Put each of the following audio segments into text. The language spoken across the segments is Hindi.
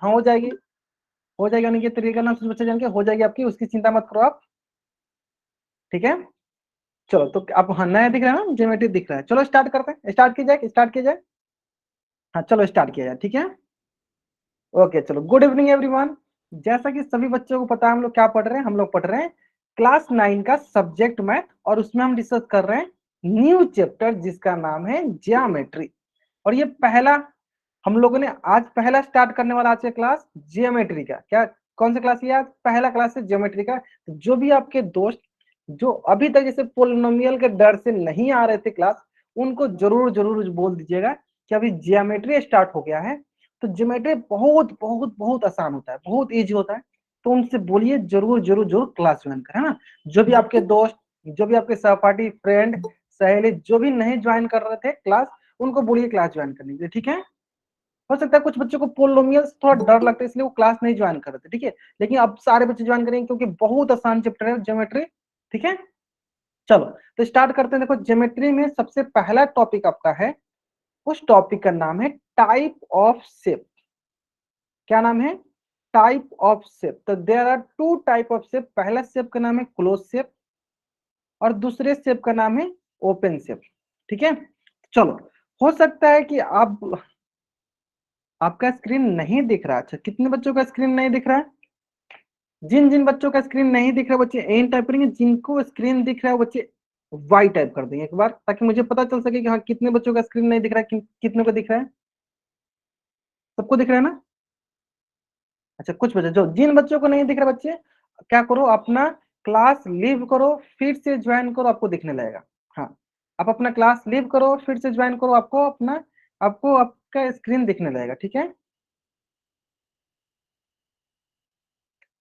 हाँ हो जाएगी, हो जाएगी। यानी कि तरीके का नाम बच्चे जान के हो जाएगी आपकी, उसकी चिंता मत करो आप, ठीक है। चलो तो आप, हाँ नया दिख रहा है ना, ज्योमेट्री दिख रहा है। चलो स्टार्ट करते हैं, स्टार्ट किया जाए, स्टार्ट किया जाए। हाँ चलो स्टार्ट किया जाए, ठीक है। ओके चलो, गुड इवनिंग एवरीवन। जैसा कि सभी बच्चों को पता है, हम लोग क्या पढ़ रहे हैं, हम लोग पढ़ रहे हैं क्लास 9 का सब्जेक्ट मैथ, और उसमें हम डिस्कस कर रहे हैं न्यू चैप्टर जिसका नाम है ज्योमेट्री। और ये पहला हम लोगों ने आज पहला स्टार्ट करने वाला आज का क्लास ज्योमेट्री का। क्या कौन सा क्लास लिया आज? पहला क्लास है ज्योमेट्री का। जो भी आपके दोस्त जो अभी तक जैसे पोलिनोमियल के डर से नहीं आ रहे थे क्लास, उनको जरूर जरूर बोल दीजिएगा कि अभी ज्योमेट्री स्टार्ट हो गया है। तो ज्योमेट्री बहुत बहुत बहुत आसान होता है, बहुत इजी होता है। तो उनसे बोलिए जरूर जरूर जरूर क्लास ज्वाइन करें, है ना। जो भी आपके दोस्त, जो भी आपके सहपाठी, फ्रेंड, सहेली जो भी नहीं ज्वाइन कर रहे थे क्लास, उनको बोलिए क्लास ज्वाइन करने के लिए, ठीक है। हो सकता है कुछ बच्चों को पोलिनोमियल्स थोड़ा डर लगता है, इसलिए वो क्लास नहीं ज्वाइन कर रहे थे, ठीक है। लेकिन अब सारे बच्चे ज्वाइन करेंगे क्योंकि बहुत आसान चैप्टर है ज्योमेट्री, ठीक है। चलो तो स्टार्ट करते हैं। देखो ज्योमेट्री में सबसे पहला टॉपिक आपका है, उस टॉपिक का नाम है टाइप ऑफ शेप। क्या नाम है? Type of shape. तो there are two type of shape. पहला शेप का नाम है क्लोज शेप, और दूसरे शेप का नाम है ओपन शेप, ठीक है। चलो, हो सकता है कि आपका स्क्रीन नहीं दिख रहा। अच्छा, कितने बच्चों का स्क्रीन नहीं दिख रहा है? जिन जिन बच्चों का स्क्रीन नहीं दिख रहा बच्चे एन टाइप करेंगे, जिनको स्क्रीन दिख रहा है बच्चे वाई टाइप कर देंगे एक बार, ताकि मुझे पता चल सके कि हाँ कितने बच्चों का स्क्रीन नहीं दिख रहा है, कितने को दिख रहा है। सबको दिख रहा है ना? अच्छा, कुछ बच्चे, जो जिन बच्चों को नहीं दिख रहा बच्चे, क्या करो, अपना क्लास लीव करो, फिर से ज्वाइन करो, आपको दिखने लगेगा। हाँ, आप अपना क्लास लीव करो, फिर से ज्वाइन करो, आपको आपका स्क्रीन दिखने लगेगा, ठीक है।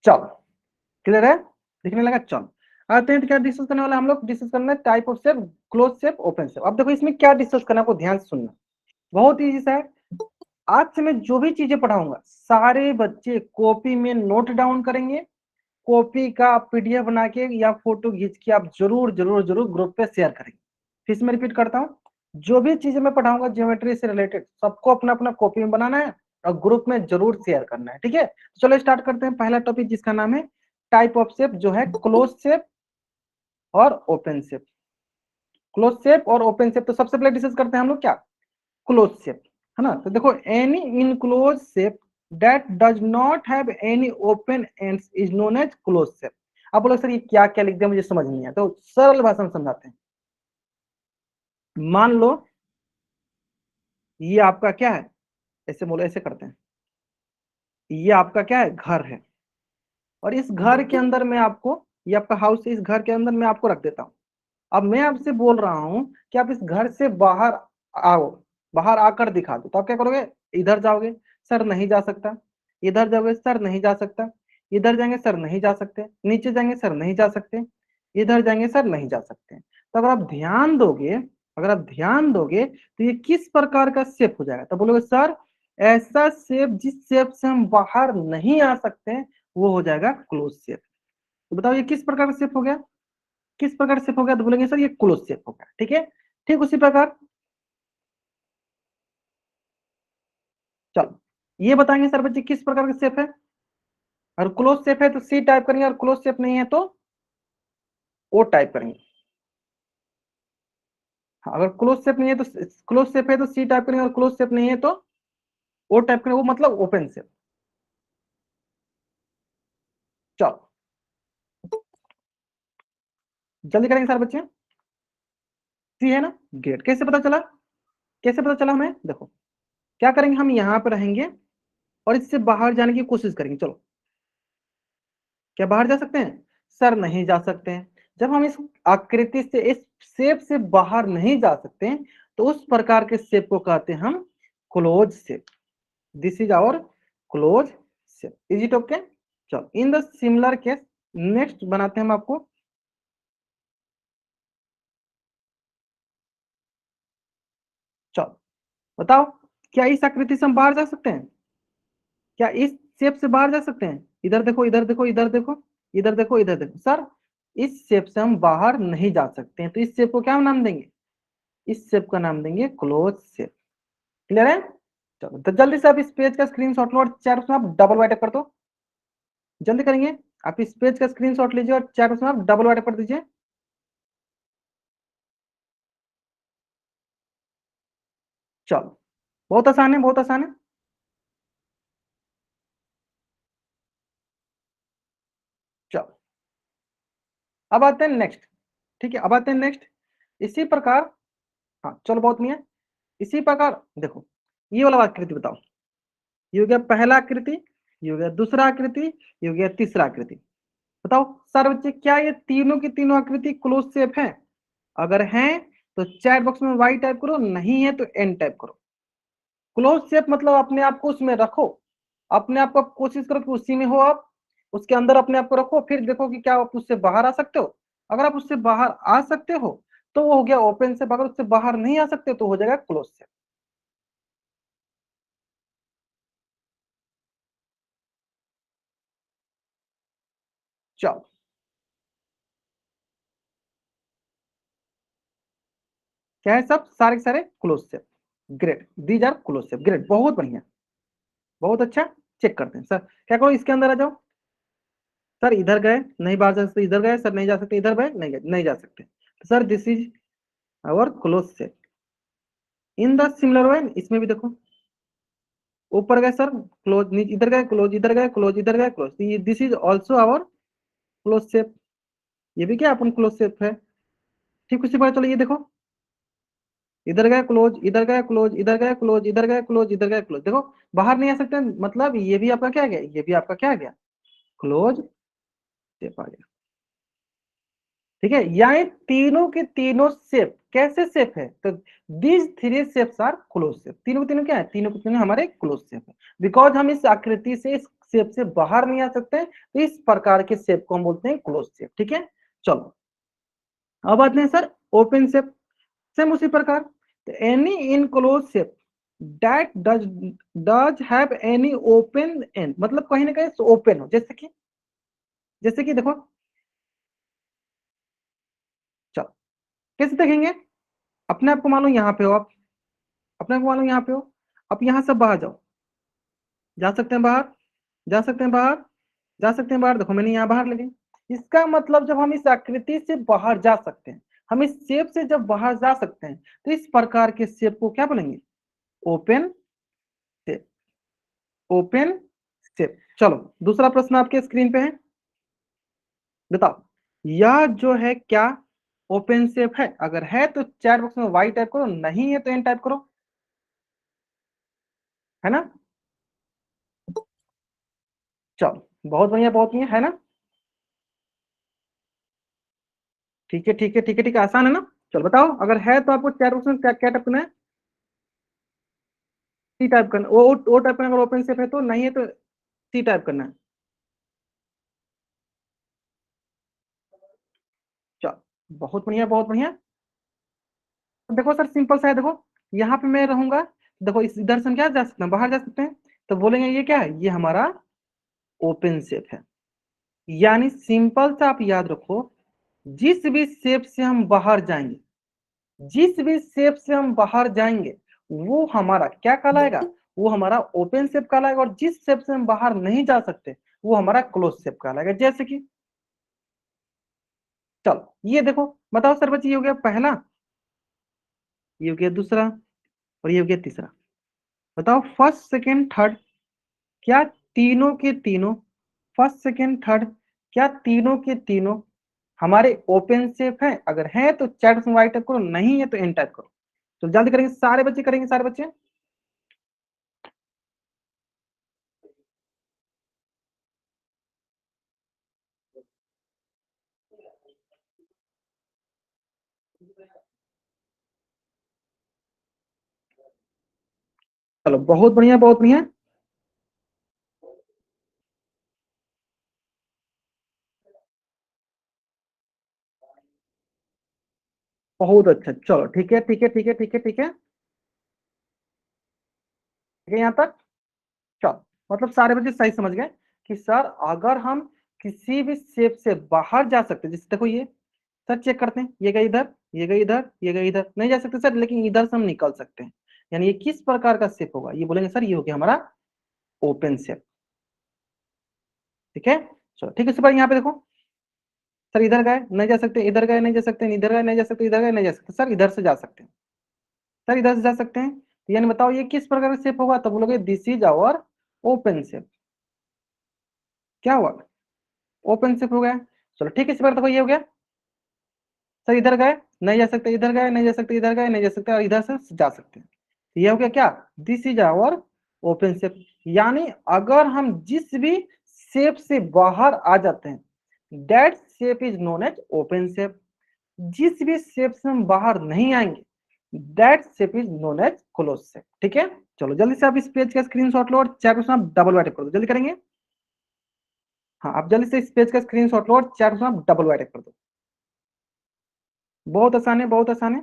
चलो, क्लियर है? दिखने लगा। चलो आते हैं, तो क्या डिस्कस करने वाला हम लोग? डिस्कस करना है type of shape, close shape, open shape. अब देखो इसमें क्या डिस्कस करना है, आपको ध्यान से सुनना। बहुत ईजी सा है। आज से मैं जो भी चीजें पढ़ाऊंगा, सारे बच्चे कॉपी में नोट डाउन करेंगे। कॉपी का पीडीएफ बना के या फोटो खींच के आप जरूर जरूर जरूर ग्रुप पे शेयर करेंगे। फिर से मैं रिपीट करता हूँ, जो भी चीजें मैं पढ़ाऊंगा ज्योमेट्री से रिलेटेड, सबको अपना अपना कॉपी में बनाना है और ग्रुप में जरूर शेयर करना है, ठीक है। चलो स्टार्ट करते हैं। पहला टॉपिक जिसका नाम है टाइप ऑफ शेप, जो है क्लोज शेप और ओपन शेप। क्लोज शेप और ओपन शेप, तो सबसे पहले डिस्कस करते हैं हम लोग क्या, क्लोज शेप, है ना। तो देखो, any enclose shape that does not have any open ends is known as close shape. आप बोलो सर ये क्या क्या लिख दिया, मुझे समझ नहीं आया, तो सरल भाषा में समझाते हैं। मान लो ये आपका क्या है, ऐसे बोलो, ऐसे करते हैं, ये आपका क्या है, घर है। और इस घर के अंदर मैं आपको, ये आपका हाउस है, इस घर के अंदर मैं आपको रख देता हूँ। अब मैं आपसे बोल रहा हूं कि आप इस घर से बाहर आओ, बाहर आकर दिखा दो, तो आप क्या करोगे? इधर जाओगे, सर नहीं जा सकता। इधर जाओगे, सर नहीं जा सकता। इधर जाएंगे, सर नहीं जा सकते। नीचे जाएंगे, सर नहीं जा सकते। इधर जाएंगे, सर नहीं जा सकते। तो अगर आप ध्यान दोगे, अगर आप ध्यान दोगे तो ये किस प्रकार का शेप हो जाएगा? तो बोलोगे सर ऐसा शेप जिस शेप से हम बाहर नहीं आ सकते, वो हो जाएगा क्लोज शेप। तो बताओ ये किस प्रकार का शेप हो गया? किस प्रकार से हो गया? तो बोलेंगे सर ये क्लोज शेप हो गया, ठीक है। ठीक उसी प्रकार, चलो ये बताएंगे सर बच्चे किस प्रकार का शेप है। अगर क्लोज शेप है तो सी टाइप करेंगे, और क्लोज शेप नहीं है तो ओ टाइप करेंगे। हाँ, अगर क्लोज शेप नहीं है तो, क्लोज शेप है तो सी टाइप करेंगे, और क्लोज शेप नहीं है तो ओ टाइप करेंगे, वो मतलब ओपन शेप। चलो जल्दी करेंगे सर बच्चे। सी है ना, ग्रेट। कैसे पता चला? कैसे पता चला हमें? देखो क्या करेंगे, हम यहाँ पे रहेंगे और इससे बाहर जाने की कोशिश करेंगे। चलो, क्या बाहर जा सकते हैं? सर नहीं जा सकते हैं। जब हम इस आकृति से, इस शेप से बाहर नहीं जा सकते हैं, तो उस प्रकार के शेप को कहते हैं हम close shape. This is our close shape. Is it okay? चलो, in the similar case, next बनाते हैं हम आपको। चलो बताओ, क्या इस आकृति से हम बाहर जा सकते हैं? क्या इस शेप से बाहर जा सकते हैं? इधर देखो, इधर देखो, इधर देखो, इधर देखो, इधर देखो। सर इस शेप से हम बाहर नहीं जा सकते हैं, तो इस शेप को क्या नाम देंगे? इस शेप का नाम देंगे क्लोज शेप। क्लियर है? चलो तो जल्दी से आप इस पेज का स्क्रीनशॉट लो और चैट में आप डबल वाइट कर दो, जल्दी करेंगे। आप इस पेज का स्क्रीनशॉट लीजिए और चैट में आप डबल वाइट कर दीजिए। चलो बहुत आसान है, बहुत आसान है। चलो अब आते हैं नेक्स्ट। ठीक है, अब आते हैं नेक्स्ट। इसी प्रकार, हाँ चलो बहुत नहीं है। इसी प्रकार देखो, ये वाला आकृति बताओ। ये हो गया पहला आकृति, ये हो गया दूसरा आकृति, ये हो गया तीसरा आकृति। बताओ सारे बच्चे, क्या ये तीनों की तीनों आकृति क्लोज शेप है? अगर हैं तो चैट बॉक्स में वाई टाइप करो, नहीं है तो एन टाइप करो। क्लोज शेप मतलब अपने आप को उसमें रखो, अपने आप को कोशिश करो कि उसी में हो आप, उसके अंदर अपने आप को रखो, फिर देखो कि क्या आप उससे बाहर आ सकते हो। अगर आप उससे बाहर आ सकते हो तो वो हो गया ओपन शेप, अगर उससे बाहर नहीं आ सकते तो हो जाएगा क्लोज शेप। चलो क्या है, सब सारे के सारे close shape. Great, these are close shape, great, बहुत बढ़िया, बहुत अच्छा। चेक करते हैं सर, क्या करो इसके अंदर आ जाओ। सर इधर गए नहीं बाहर जा सकते, इधर गए सर नहीं जा सकते, इधर गए नहीं गए, नहीं जा सकते, तो sir this is our close set. In the similar way इसमें भी देखो, ऊपर गए सर क्लोज, इधर गए क्लोज, इधर गए क्लोज, इधर गए close, this is also our close shape. ये भी क्या अपन क्लोज सेप है। ठीक उसी पर चलो, ये देखो, इधर गए क्लोज, इधर गए क्लोज, इधर गए क्लोज, इधर गए क्लोज, इधर गए क्लोज, देखो बाहर नहीं आ सकते, मतलब ये भी आपका क्या गया, ये भी आपका क्या गया, क्लोज सेप आ गया। ठीक है, यानी तीनों के तीनों शेप कैसे शेप है, तो these three shapes are close shape. तीनों के तीनों क्या है, तीनों के तीनों हमारे क्लोज शेप है, बिकॉज हम इस आकृति से, इस शेप से बाहर नहीं आ सकते, तो इस प्रकार के शेप को हम बोलते हैं क्लोज शेप। ठीक है, चलो अब आते हैं सर ओपन शेप। सेम उसी प्रकार, any in close shape that does have any open and, मतलब कहीं ना कहीं ओपन हो, जैसे कि देखो, चलो कैसे देखेंगे। अपने आप को मान लो यहाँ पे हो आप, अपने को मालूम यहाँ पे हो, अब यहाँ से बाहर जाओ, जा सकते हैं बाहर, जा सकते हैं बाहर, जा सकते हैं बाहर, देखो मैंने यहाँ बाहर लगी। इसका मतलब जब हम इस आकृति से बाहर जा सकते हैं, हम इस शेप से जब बाहर जा सकते हैं, तो इस प्रकार के शेप को क्या बोलेंगे, ओपन शेप, ओपन शेप। चलो दूसरा प्रश्न आपके स्क्रीन पे है, बताओ यह जो है क्या ओपन शेप है? अगर है तो चैट बॉक्स में वाई टाइप करो, नहीं है तो एन टाइप करो, है ना। चलो बहुत बढ़िया, बहुत बढ़िया, है ना। ठीक है ठीक है ठीक है ठीक है, आसान है ना। चलो बताओ, अगर है तो आपको चैट बॉक्स में क्या क्या टाइप करना है, सी टाइप करना, वो टाइप करना, अगर ओपन शेप है तो, नहीं है तो सी टाइप करना है। चलो बहुत बढ़िया, बहुत बढ़िया। देखो सर सिंपल सा है, देखो यहाँ पे मैं रहूंगा, देखो इस इधर से हम क्या जा सकते हैं, बाहर जा सकते हैं, तो बोलेंगे ये क्या है, ये हमारा ओपन शेप है। यानी सिंपल सा आप याद रखो, जिस भी शेप से हम बाहर जाएंगे, जिस भी शेप से हम बाहर जाएंगे, वो हमारा क्या कहलाएगा, वो हमारा ओपन शेप कहलाएगा, और जिस शेप से हम बाहर नहीं जा सकते वो हमारा क्लोज शेप कहलाएगा। जैसे कि चलो ये देखो, बताओ सर बच्चे, ये हो गया पहला, ये हो गया दूसरा, और ये हो गया तीसरा। बताओ फर्स्ट सेकेंड थर्ड, क्या तीनों के तीनों, फर्स्ट सेकेंड थर्ड, क्या तीनों के तीनों हमारे ओपन शेप है? अगर है तो चैट में वाई टाइप करो, नहीं है तो एन टाइप करो। तो जल्दी करेंगे सारे बच्चे, करेंगे सारे बच्चे। चलो बहुत बढ़िया, बहुत बढ़िया, बहुत अच्छा। चलो ठीक है ठीक है ठीक है ठीक है ठीक है, ठीक है यहाँ तक। चलो मतलब सारे बच्चे सही समझ गए कि सर अगर हम किसी भी शेप से बाहर जा सकते हैं, जैसे देखो ये, सर चेक करते हैं, ये गई इधर, ये गई इधर, ये गई इधर, नहीं जा सकते सर, लेकिन इधर से हम निकल सकते हैं। यानी ये किस प्रकार का शेप होगा, ये बोलेंगे सर ये हो गया हमारा ओपन शेप। ठीक है, चलो ठीक है। उसके बाद यहाँ पे देखो सर इधर गए नहीं जा सकते, इधर गए नहीं जा सकते, इधर गए नहीं जा सकते, इधर गए नहीं जा सकते, सर इधर से जा सकते हैं, सर इधर से जा सकते हैं। तो यानी बताओ ये किस प्रकार का शेप होगा, तो बोलोगे this is our open shape. क्या हुआ, ओपन शेप हो गया। चलो ठीक है, इस बार देखो ये हो गया, सर इधर गए नहीं जा सकते, इधर गए नहीं जा सकते, इधर गए नहीं जा सकते, और इधर से जा सकते हैं। तो ये हो गया क्या, this is our open shape. यानी अगर हम जिस भी शेप से बाहर आ जाते हैं, that shape is known as open shape. जिस भी शेप से हम बाहर नहीं आएंगे, that shape is known as close shape. ठीक है, चलो जल्दी से आप इस पेज का स्क्रीनशॉट लो और चैट में डबल वाइट कर दो, जल्दी करेंगे। हाँ, आप जल्दी से इस पेज का स्क्रीनशॉट लो और चैट में डबल वाइट कर दो। बहुत आसान है, बहुत आसान है।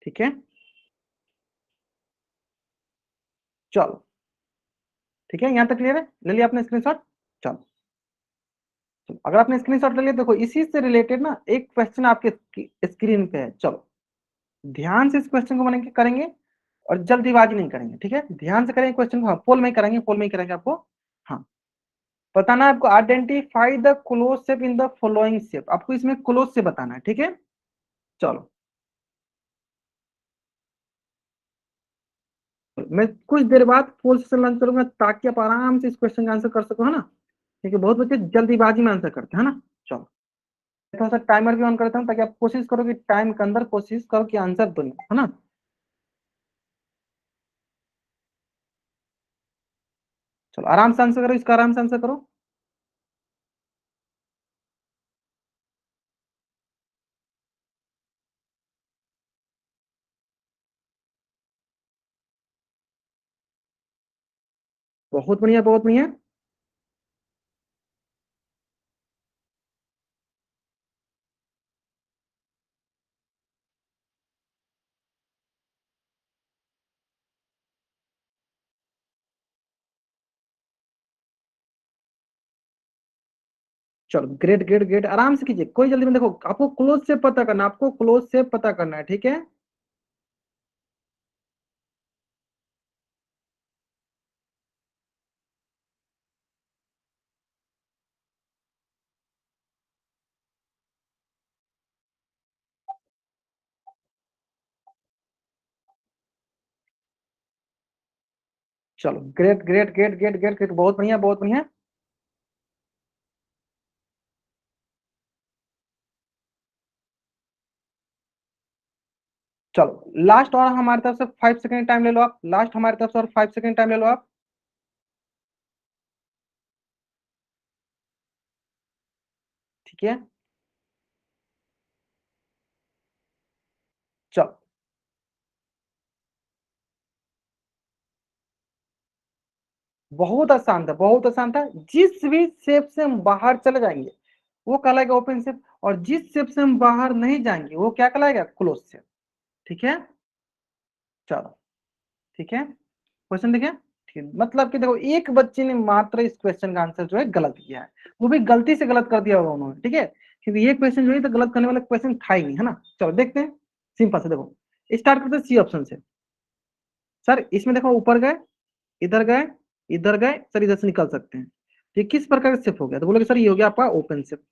ठीक है, चलो ठीक है, यहाँ तक क्लियर है, ले लिया आपने स्क्रीनशॉट। चलो चलो, अगर आपने स्क्रीनशॉट ले लिया, देखो इसी से रिलेटेड ना एक क्वेश्चन आपके स्क्रीन पे है। चलो ध्यान से इस क्वेश्चन को बनेंगे करेंगे, और जल्दीबाजी नहीं करेंगे। ठीक है, ध्यान से करेंगे क्वेश्चन को। हाँ, पोल में ही करेंगे, पोल में ही करेंगे आपको। हाँ, बताना है आपको, identify the close shape in the following shape. आपको इसमें क्लोज से बताना है। ठीक है, चलो मैं कुछ देर बाद पोल सेशन लॉन्च करूंगा, ताकि आप आराम से इस क्वेश्चन का आंसर कर सको, है ना। ठीक है, बहुत बच्चे जल्दीबाजी में आंसर करते हैं, है ना। चलो थोड़ा सा टाइमर भी ऑन करता हूँ, ताकि आप कोशिश करो कि टाइम के अंदर कोशिश करो कि आंसर दो, है ना। चलो आराम से आंसर करो, इसका आराम से आंसर करो। बहुत बढ़िया, बहुत बढ़िया। चलो ग्रेट ग्रेट ग्रेट, आराम से कीजिए, कोई जल्दी में। देखो आपको क्लोज से पता करना, आपको क्लोज से पता करना है। ठीक है, चलो great great great great great great, बहुत बढ़िया, बहुत बढ़िया। चलो लास्ट और हमारी तरफ से 5 सेकंड टाइम ले लो आप, लास्ट हमारी तरफ से और 5 सेकंड टाइम ले लो आप। ठीक है, चलो बहुत आसान था, बहुत आसान था। जिस भी शेप से हम बाहर चले जाएंगे वो कहलाएगा ओपन शेप, और जिस शेप से हम बाहर नहीं जाएंगे वो क्या कहलाएगा, क्लोज शेप। ठीक है, चलो ठीक है, क्वेश्चन देखिए। ठीक, मतलब कि देखो एक बच्चे ने मात्र इस क्वेश्चन का आंसर जो है गलत किया है, वो भी गलती से गलत कर दिया होगा उन्होंने। ठीक है, क्योंकि ये क्वेश्चन जो है तो गलत करने वाला क्वेश्चन था ही नहीं, है ना। चलो देखते हैं, सिंपल से देखो, स्टार्ट करते हैं सी ऑप्शन से। सर इसमें देखो ऊपर गए, इधर गए, इधर गए, सर इधर से निकल सकते हैं। ये किस प्रकार का शिफ्ट हो गया, तो बोलोगे सर ये हो गया आपका ओपन शिफ्ट।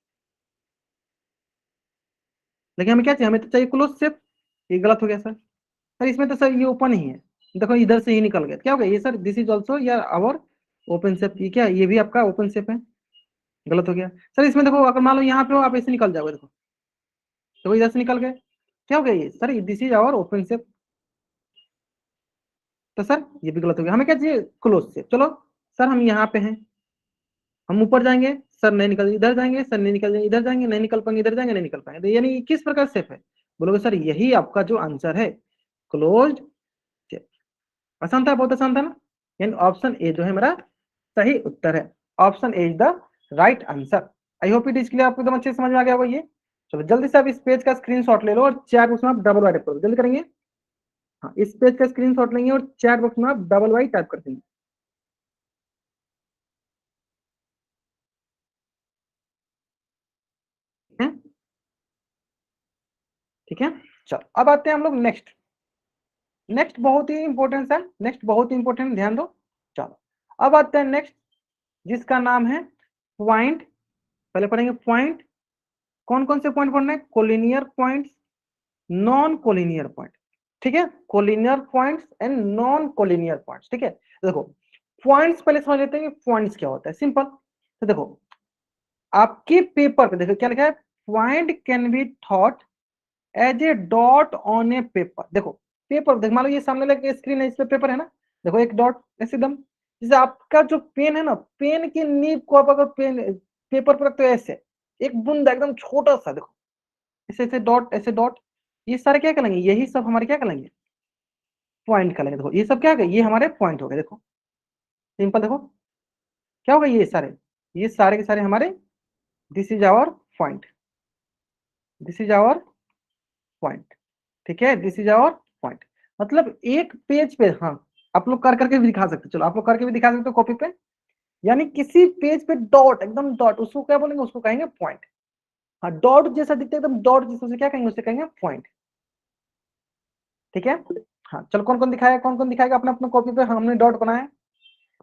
लेकिन हमें क्या चाहिए, हमें तो चाहिए क्लोज शिफ्ट। ये गलत हो गया सर। सर इसमें तो सर ये ओपन ही है, देखो इधर से ही निकल गया, क्या हो गया ये सर, दिस इज ऑल्सो या आवर ओपन शिफ्ट। ये क्या, ये भी आपका ओपन शिफ्ट है, गलत हो गया। सर इसमें देखो अगर मान लो यहाँ पे हो आप, ऐसे निकल जाओगे, देखो तो इधर से निकल गए, क्या हो गया ये sir, this is our open shift. तो सर ये भी गलत हो गया, हमें क्या चाहिए, क्लोज शिफ्ट। चलो सर हम यहाँ पे हैं, हम ऊपर जाएंगे, सर नहीं निकल, इधर जाएंगे सर नहीं निकल जाएंगे, इधर जाएंगे नहीं निकल पाएंगे, इधर जाएंगे नहीं निकल पाएंगे। तो यानी किस प्रकार सेफ है, बोलोगे सर यही आपका जो आंसर है, क्लोज्ड सेफ। आसान था, बहुत आसान था ना। यानी ऑप्शन ए जो है मेरा सही उत्तर है, option A is the right answer. I hope it is clear, आपको एकदम अच्छे से समझ में आ गया होगा ये। चलो जल्दी से आप इस पेज का स्क्रीनशॉट ले लो और चैट बॉक्स में आप डबल वाइट करो, जल्दी करेंगे। हाँ, इस पेज का स्क्रीनशॉट लेंगे और चैट बॉक्स में आप डबल वाइट टाइप कर देंगे। ठीक है। चलो अब आते हैं हम लोग नेक्स्ट। नेक्स्ट बहुत ही इंपॉर्टेंट है, नेक्स्ट बहुत ही इंपॉर्टेंट, ध्यान दो। चलो अब आते हैं नेक्स्ट, जिसका नाम है पॉइंट। पहले पढ़ेंगे पॉइंट। कौन कौन से पॉइंट पढ़ना है? Collinear points, non collinear point. ठीक है, collinear points and non collinear points. ठीक है, देखो पॉइंट्स पहले समझ लेते हैं कि पॉइंट्स क्या होता है। सिंपल। तो देखो आपके पेपर पे देखो क्या लिखा है, point can be thought as a dot on a paper. देखो पेपर, देख मान लो ये सामने लगे स्क्रीन है, इस पे पेपर है ना, देखो एक डॉट ऐसे एकदम, जैसे आपका जो पेन है ना, पेन की नीब को आप अगर पेन पेपर पर रखते हो ऐसे, एक बूंदा एकदम छोटा सा, देखो ऐसे ऐसे डॉट, ऐसे डॉट, ये सारे क्या कहलाएंगे? यही सब हमारे क्या कहलाएंगे? पॉइंट कहलाएंगे। देखो ये सब क्या है, ये हमारे पॉइंट हो गए। देखो सिंपल, देखो क्या होगा, ये सारे के सारे हमारे, this is our point, this is our point. ठीक है, दिस इज आवर पॉइंट। मतलब एक पेज पे, हाँ आप लोग कर करके भी दिखा सकते हो, चलो आप लोग करके भी दिखा सकते हो कॉपी पे, यानी किसी पेज पे डॉट, एकदम डॉट, उसको क्या बोलेंगे? उसको कहेंगे पॉइंट। हाँ डॉट जैसा दिखता है एकदम, डॉट जैसा, उसे क्या कहेंगे? उसे कहेंगे पॉइंट। ठीक है। हाँ चलो कौन कौन दिखाया, कौन कौन दिखाएगा अपना अपना कॉपी पे? हमने डॉट बनाया,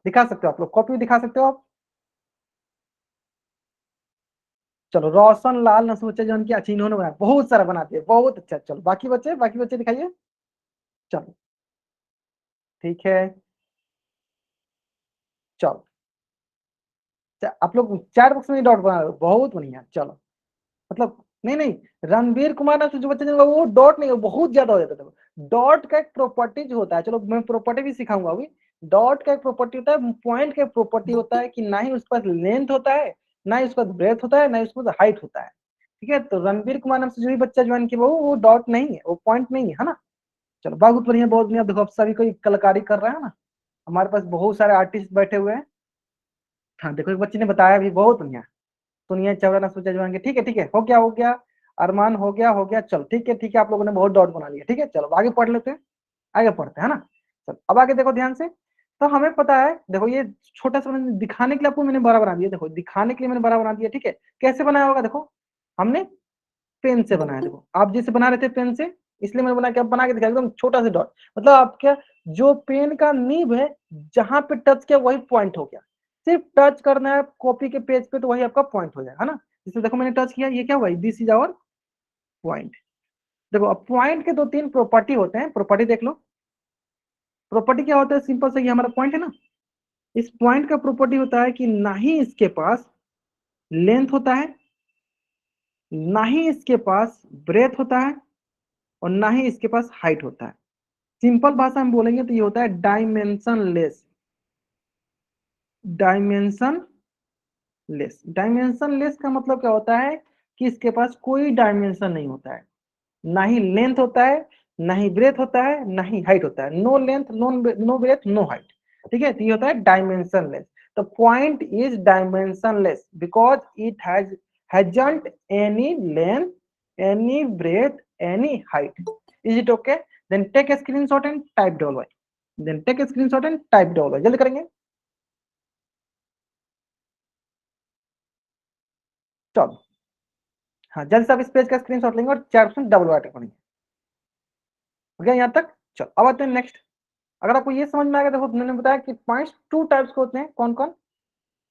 दिखा सकते हो आप लोग, कॉपी में दिखा सकते हो आप। चलो रोशन लाल नसूचा जो उनकी अच्छी, इन्होंने बनाया, बहुत सारा बनाते हैं, बहुत अच्छा। चलो बाकी बच्चे, बाकी बच्चे दिखाइए। चलो ठीक है। चलो आप लोग चार बॉक्स में डॉट बना रहे हो, बहुत बढ़िया। चलो मतलब नहीं नहीं, रणबीर कुमार नाम से जो बच्चे जिनका, वो डॉट नहीं, वो बहुत ज्यादा हो जाता है। डॉट का एक प्रॉपर्टी जो होता है, चलो मैं प्रॉपर्टी भी सिखाऊंगा अभी। डॉट का एक प्रॉपर्टी होता है, पॉइंट का प्रॉपर्टी होता है कि ना ही उसके पास लेंथ होता है, ना ही उसके पास ब्रेथ होता है, ना ही उसके पास हाइट होता है। ठीक है, तो रणबीर कुमार नाम से जो भी बच्चा ज्वाइन किया वो डॉट नहीं है, वो पॉइंट नहीं है ना। चलो बहुत बढ़िया, बहुत बढ़िया। देखो अब सभी कोई कलाकारी कर रहा है ना, हमारे पास बहुत सारे आर्टिस्ट बैठे हुए हैं। हाँ देखो एक बच्चे ने बताया भी, बहुत बढ़िया। सुनिए चवरा ना सोचा जवान के, ठीक है ठीक है, हो गया हो गया। अरमान हो गया हो गया, चलो ठीक है ठीक है, आप लोगों ने बहुत डॉट बना लिया। ठीक है चलो आगे पढ़ लेते हैं, आगे पढ़ते हैं ना। चलो अब आगे देखो ध्यान से। तो हमें पता है, देखो ये छोटा सा मैंने दिखाने के लिए आपको मैंने बड़ा बना दिया, देखो दिखाने के लिए मैंने बड़ा बना दिया। ठीक है, कैसे बनाया होगा? देखो हमने पेन से बनाया, देखो आप जैसे बना रहे थे पेन से, इसलिए मैंने बना के अब बना के दिखाया एकदम छोटा सा डॉट। मतलब आपका जो पेन का नीब है, जहां पे टच किया वही पॉइंट हो गया। सिर्फ टच करना है कॉपी के पेज पे, तो वही आपका पॉइंट हो जाएगा, है ना। जैसे देखो मैंने टच किया, ये क्या हुआ? This is our point. देखो अब पॉइंट के दो तीन प्रॉपर्टी होते हैं, प्रॉपर्टी देख लो। प्रॉपर्टी क्या होता है? सिंपल से, ये हमारा पॉइंट है ना, इस पॉइंट का प्रॉपर्टी होता है कि ना ही इसके पास लेंथ होता है, ना ही इसके पास ब्रेथ होता है, और ना ही इसके पास हाइट होता है। सिंपल भाषा में बोलेंगे तो ये होता है dimension less. Dimension less, dimension less का मतलब क्या होता है कि इसके पास कोई डायमेंशन नहीं होता है, ना ही लेंथ होता है, ना ही ब्रेथ होता है, ना ही हाइट होता है। No length, no breadth, no height. ठीक है, तो ये होता है डायमेंशन लेस। तो point is dimensionless because it hasn't any length, any breadth, any height. Is it okay? Then take a screenshot and type double Y, then take a screenshot and type double Y. जल्दी करेंगे। चलो हाँ जल्द से आप इस पेज का स्क्रीनशॉट लेंगे और 4% डबल वाई पढ़ेंगे। हो गया यहाँ तक? चलो अब आते हैं नेक्स्ट। अगर आपको ये समझ में आएगा, देखो मैंने बताया कि पॉइंट्स टू टाइप्स के होते हैं, कौन कौन?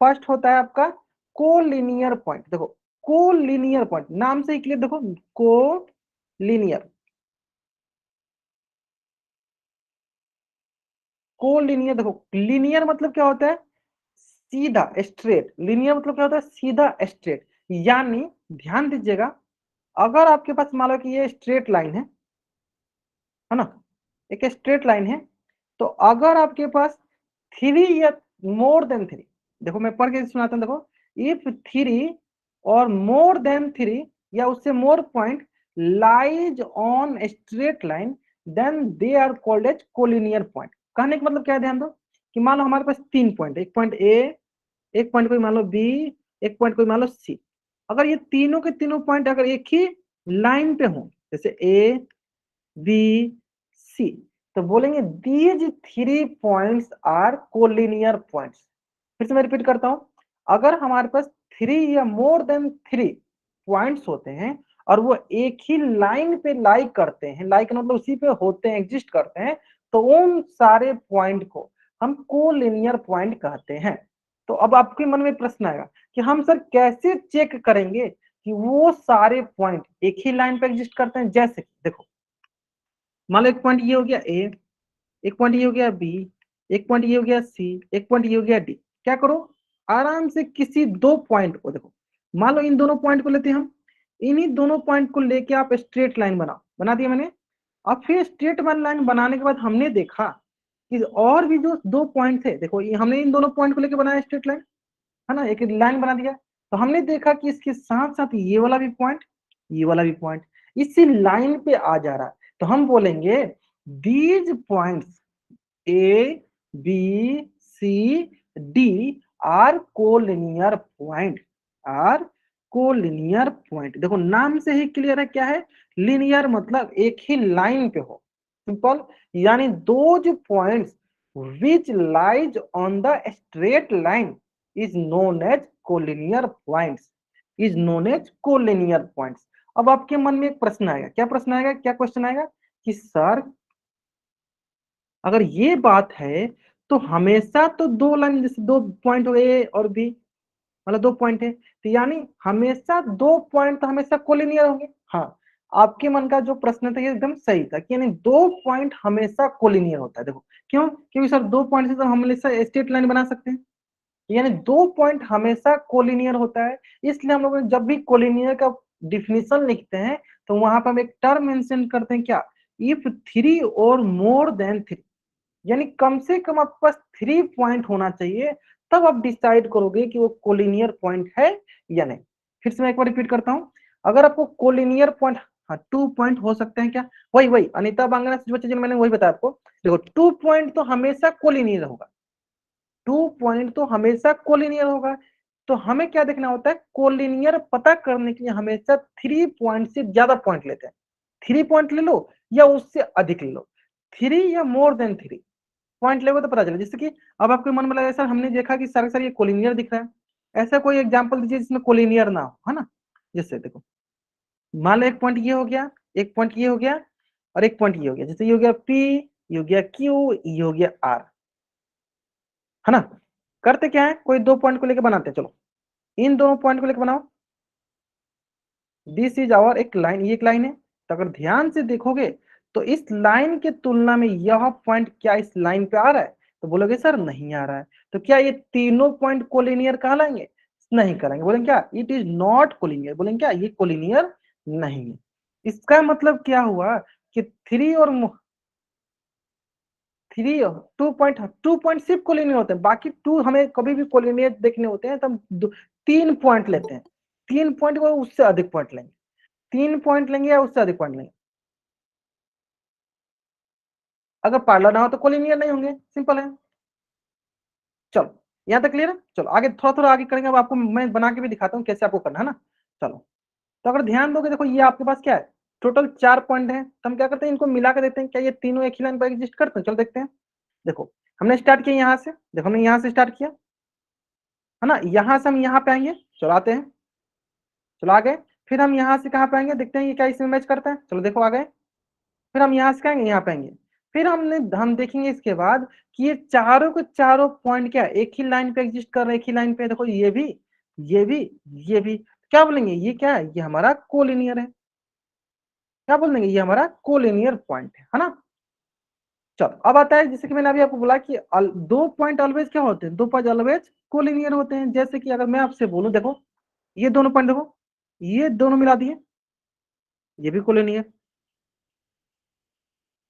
फर्स्ट होता है आपका कोलिनियर पॉइंट। देखो कोलिनियर पॉइंट नाम से ही क्लियर, देखो कोलिनियर, कोलिनियर। देखो लीनियर मतलब क्या होता है? सीधा स्ट्रेट। लीनियर मतलब क्या होता है? सीधा स्ट्रेट। यानी ध्यान दीजिएगा, अगर आपके पास मान लो कि ये स्ट्रेट लाइन है ना, एक स्ट्रेट लाइन है, तो अगर आपके पास थ्री या मोर देन थ्री, देखो मैं पढ़ के सुनाता हूं, देखो इफ थ्री और मोर देन थ्री या उससे more point lies on straight line, then they are called as collinear point. कहने का मतलब क्या है, ध्यान दो कि मान लो हमारे पास तीन पॉइंट, एक पॉइंट ए, एक पॉइंट कोई मान लो बी, एक पॉइंट कोई मान लो सी। अगर ये तीनों के तीनों पॉइंट अगर एक ही लाइन पे हो, जैसे ए बी सी, तो बोलेंगे these three points are collinear points. फिर से मैं रिपीट करता हूं, अगर हमारे पास थ्री या मोर देन थ्री पॉइंट्स होते हैं, और वो एक ही लाइन पे लाई करते हैं, लाइक मतलब उसी पे होते हैं, एग्जिस्ट करते हैं, तो उन सारे पॉइंट को हम कोलिनियर पॉइंट कहते हैं। तो अब आपके मन में प्रश्न आएगा कि हम सर कैसे चेक करेंगे कि वो सारे पॉइंट एक ही लाइन पे एग्जिस्ट करते हैं। जैसे देखो, मान लो एक पॉइंट ये हो गया ए, एक पॉइंट ये हो गया बी, एक पॉइंट ये हो गया सी, एक पॉइंट ये हो गया डी। क्या करो, आराम से किसी दो पॉइंट को देखो, मान लो इन दोनों पॉइंट को लेते हैं हम, इन्हीं दोनों पॉइंट को लेके आप स्ट्रेट लाइन बनाओ, बना दिया मैंने। अब फिर स्ट्रेट लाइन बनाने के बाद हमने देखा कि और भी जो दो पॉइंट थे, देखो ये हमने इन दोनों पॉइंट को लेके बनाया स्ट्रेट लाइन, है ना, एक लाइन बना दिया। तो हमने देखा कि इसके साथ साथ ये वाला भी पॉइंट, ये वाला भी पॉइंट इसी लाइन पे आ जा रहा है। तो हम बोलेंगे these points A B C D are collinear point, are collinear point. देखो नाम से ही क्लियर है क्या है, लिनियर मतलब एक ही लाइन पे हो, सिंपल। यानी those points which lies on the straight line is known as collinear points, is known as collinear points. अब आपके मन में एक प्रश्न आएगा, क्या प्रश्न आएगा, क्या क्वेश्चन आएगा कि सर अगर ये बात है तो हमेशा तो दो लाइन, जैसे दो पॉइंट हो ए और बी, मतलब दो पॉइंट है, तो यानी हमेशा दो पॉइंट तो हमेशा कोलिनियर होंगे। हाँ, आपके मन का जो प्रश्न था ये एकदम सही था कि यानी दो पॉइंट हमेशा कोलिनियर होता है। देखो क्यों, क्योंकि सर दो पॉइंट से तो हम हमेशा स्ट्रेट लाइन बना सकते हैं, यानी दो पॉइंट हमेशा कोलिनियर होता है। इसलिए हम लोग जब भी कोलिनियर का डिफिनेशन लिखते हैं तो वहां पर हम एक टर्म मेंशन करते हैं, क्या, इफ थ्री और मोर देन थ्री, यानी कम से कम आपके पास थ्री पॉइंट होना चाहिए, तब आप डिसाइड करोगे कि वो कोलिनियर पॉइंट है या नहीं। फिर से मैं एक बार रिपीट करता हूं, अगर आपको कोलिनियर पॉइंट, हाँ टू पॉइंट हो सकते हैं क्या, वही वही अनिता बांगना से बच्चे मैंने वही बताया आपको। देखो टू पॉइंट तो हमेशा कोलिनियर होगा, टू पॉइंट तो हमेशा कोलिनियर होगा। तो हमें क्या देखना होता है, कोलिनियर पता करने के लिए हमेशा थ्री पॉइंट से ज्यादा पॉइंट लेते हैं। थ्री पॉइंट ले लो या उससे अधिक ले लो, थ्री या more than three point level तो पता चले। जैसे कि अब आपके मन में लगा सर हमने देखा कि सर ये कोलिनियर दिख रहा है, ऐसा कोई एग्जांपल दीजिए जिसमें कोलिनियर ना हो, है ना। जैसे देखो, मान लो एक पॉइंट ये हो गया, एक पॉइंट ये हो गया, और एक पॉइंट ये हो गया, जैसे ये हो गया पी, ये हो गया क्यू, ये हो गया आर, है ना। करते क्या है, कोई दो पॉइंट को लेकर बनाते हैं, चलो इन दोनों पॉइंट को लेकर बनाओ। दिस इज आवर एक लाइन, ये एक लाइन है। तो अगर ध्यान से देखोगे तो इस लाइन के तुलना में यह पॉइंट क्या इस लाइन पे आ रहा है, तो बोलोगे सर नहीं आ रहा है। तो क्या ये तीनों पॉइंट कोलिनियर कहलाएंगे, नहीं करेंगे, बोलेंगे क्या, इट इज नॉट कोलिनियर, बोलेंगे क्या ये कोलिनियर नहीं है। इसका मतलब क्या हुआ कि थ्री और थ्री, टू पॉइंट सिर्फ कोलिनियर होते हैं, बाकी टू हमें कभी भी कोलिनियर देखने होते हैं तो हम तीन पॉइंट लेते हैं, तीन पॉइंट को उससे अधिक पॉइंट लेंगे, तीन पॉइंट लेंगे या उससे अधिक पॉइंट लेंगे। अगर पार्लर ना हो तो कोलिनियर नहीं होंगे, सिंपल है। चलो यहां तक क्लियर है, चलो आगे थोड़ा थोड़ा आगे करेंगे, अब आपको मैं बना के भी दिखाता हूँ कैसे आपको करना है ना। चलो, तो अगर ध्यान दोगे, देखो ये आपके पास क्या है, टोटल चार पॉइंट है, तो हम क्या करते हैं इनको मिला के देखते हैं क्या ये तीनों एक ही लाइन पर एग्जिस्ट करते हैं। चलो देखते हैं। देखो हमने स्टार्ट किया यहाँ से, देखो हमने यहाँ से स्टार्ट किया, है ना, यहाँ से हम यहाँ पे आएंगे, चलो आते हैं, चलो आ गए। फिर हम यहाँ से कहाँ पे आएंगे, देखते हैं ये क्या इसमें मैच करता है, चलो देखो आ गए। फिर हम यहाँ से आएंगे, यहाँ पे आएंगे। फिर हम देखेंगे इसके बाद कि ये चारों के चारों पॉइंट क्या एक ही लाइन पे एग्जिस्ट कर रहे हैं, एक ही लाइन पे। देखो ये भी, ये भी, ये भी, क्या बोलेंगे ये क्या है, ये हमारा कोलिनियर है। क्या बोल देंगे, ये हमारा कोलिनियर पॉइंट है ना। चलो अब आता है, जैसे कि मैंने अभी आपको बोला कि दो पॉइंट ऑलवेज क्या होते हैं, दो पॉइंट ऑलवेज कोलिनियर होते हैं। जैसे कि अगर मैं आपसे बोलूं, देखो ये दोनों पॉइंट देखो, ये दोनों मिला दिए, ये भी कोलिनियर,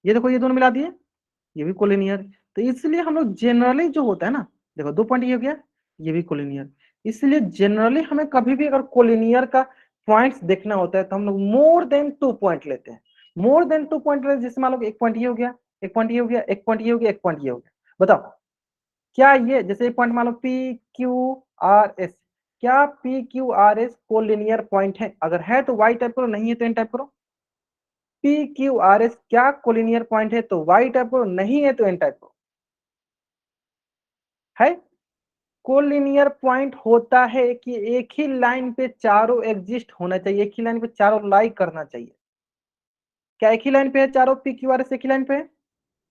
ये देखो ये दोनों मिला दिए, ये भी कोलिनियर। तो इसलिए हम लोग जनरली जो होता है ना, देखो दो पॉइंट ये हो गया, ये भी कोलिनियर। इसलिए जनरली हमें कभी भी अगर कोलिनियर का पॉइंट्स देखना होता है तो हम लोग मोर देन टू पॉइंट लेते हैं। मोर देन टू पॉइंट लेते, जैसे मान लो एक पॉइंट ये हो गया, एक पॉइंट ये हो गया, एक पॉइंट ये हो गया, एक पॉइंट ये हो गया। बताओ क्या ये, जैसे एक पॉइंट मान लो पी क्यू आर एस, क्या P Q R S collinear point है, अगर है तो वाई टाइप करो, नहीं है तो एन टाइप करो। पी क्यू आर एस क्या कोलिनियर पॉइंट है, तो वाई टाइप करो, नहीं है तो एन टाइप करो। है कोलिनियर पॉइंट होता है कि एक ही लाइन पे चारों एग्जिस्ट होना चाहिए, एक ही लाइन पे चारों लाई करना चाहिए। क्या एक ही लाइन पे है चारों पी क्यू आर एस एक ही लाइन पे है?